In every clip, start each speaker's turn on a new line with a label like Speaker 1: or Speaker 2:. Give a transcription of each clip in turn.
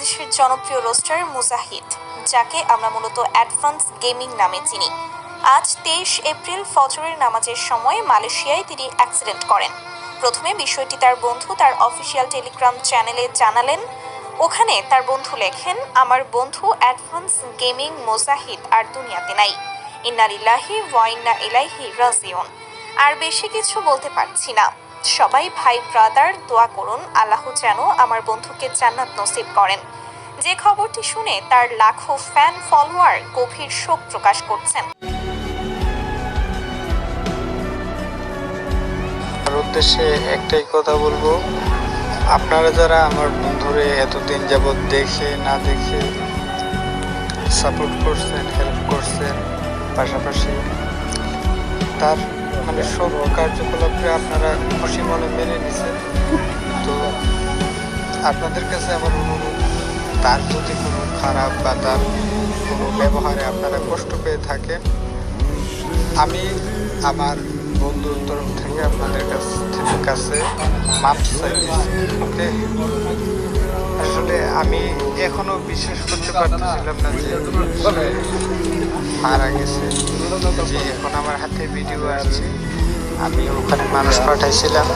Speaker 1: বাংলাদেশের জনপ্রিয় রোস্টার মুজাহিদ, যাকে আমরা মূলত অ্যাডভান্স গেমিং নামে চিনি। আজ 23 এপ্রিল ফজরের নামাজের সময় মালয়েশিয়ায় তিনি অ্যাক্সিডেন্ট করেন। প্রথমে বিষয়টি তার বন্ধু তার অফিসিয়াল টেলিগ্রাম চ্যানেলে জানালেন। ওখানে তার বন্ধু লেখেন, আমার বন্ধু অ্যাডভান্স গেমিং মুজাহিদ আর দুনিয়াতে নাই। ইন্না লিল্লাহি ওয়া ইন্না ইলাইহি রাজিউন। আর বেশি কিছু বলতে পারছি না। সবাই ভাই ব্রাদার দোয়া করুন, আল্লাহ যেন আমার বন্ধুকে জান্নাত নসিব করেন। যে খবরটি শুনে তার লাখো ফ্যান ফলোয়ার গভীর শোক প্রকাশ করছেন।
Speaker 2: আমার উদ্দেশ্যে একটাই কথা বলবো, আপনারা যারা আমার বন্ধুরে এতদিন যাবৎ দেখে না দেখে সাপোর্ট করছেন, হেল্প করছেন, পাশাপাশি তার সব কার্যকলাপে আপনারা খুশি মনে মেনে নিছেন, তো আপনাদের কাছে আমার অনুরোধ, তার যদি কোনো খারাপ বা তার কোনো ব্যবহারে আপনারা কষ্ট পেয়ে থাকেন, আমি আমার বন্ধুর তরফ থেকে আপনাদের কাছে মাপ চাইতেছি। ওকে, আসলে আমি এখনো বিশ্বাস করতে পারতেছিলাম না যে মারা গেছে। যে এখন আমার হাতে ভিডিও আসছে, আমি ওখানে মানুষ পাঠাইছিলাম,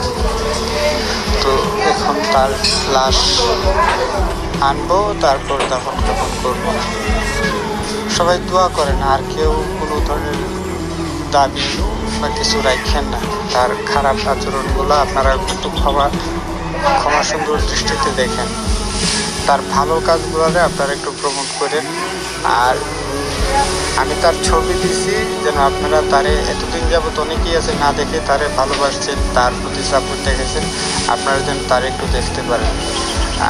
Speaker 2: তো এখন তার লাশ আনবো, তারপর দাফন কাফন করবো। সবাই দোয়া করেন, আর কেউ কোনো ধরনের দাবি বা কিছু রাখেন না। তার খারাপ আচরণগুলো আপনারা একটু ক্ষমা সুন্দর দৃষ্টিতে দেখেন। তার ভালো কাজগুলোরে আপনারা একটু প্রমোট করেন। আর আমি তার ছবি দিছি, যেন আপনারা তারে এতদিন যাবত অনেকেই আছে না দেখে তারে ভালোবাসছেন, তার প্রতি সাপোর্ট দেখেছেন, আপনারা যেন তার একটু দেখতে পারেন।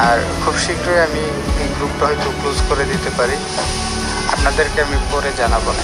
Speaker 2: আর খুব শীঘ্রই আমি এই গ্রুপটা হয়তো ক্লোজ করে দিতে পারি, আপনাদেরকে আমি পরে জানাবো না।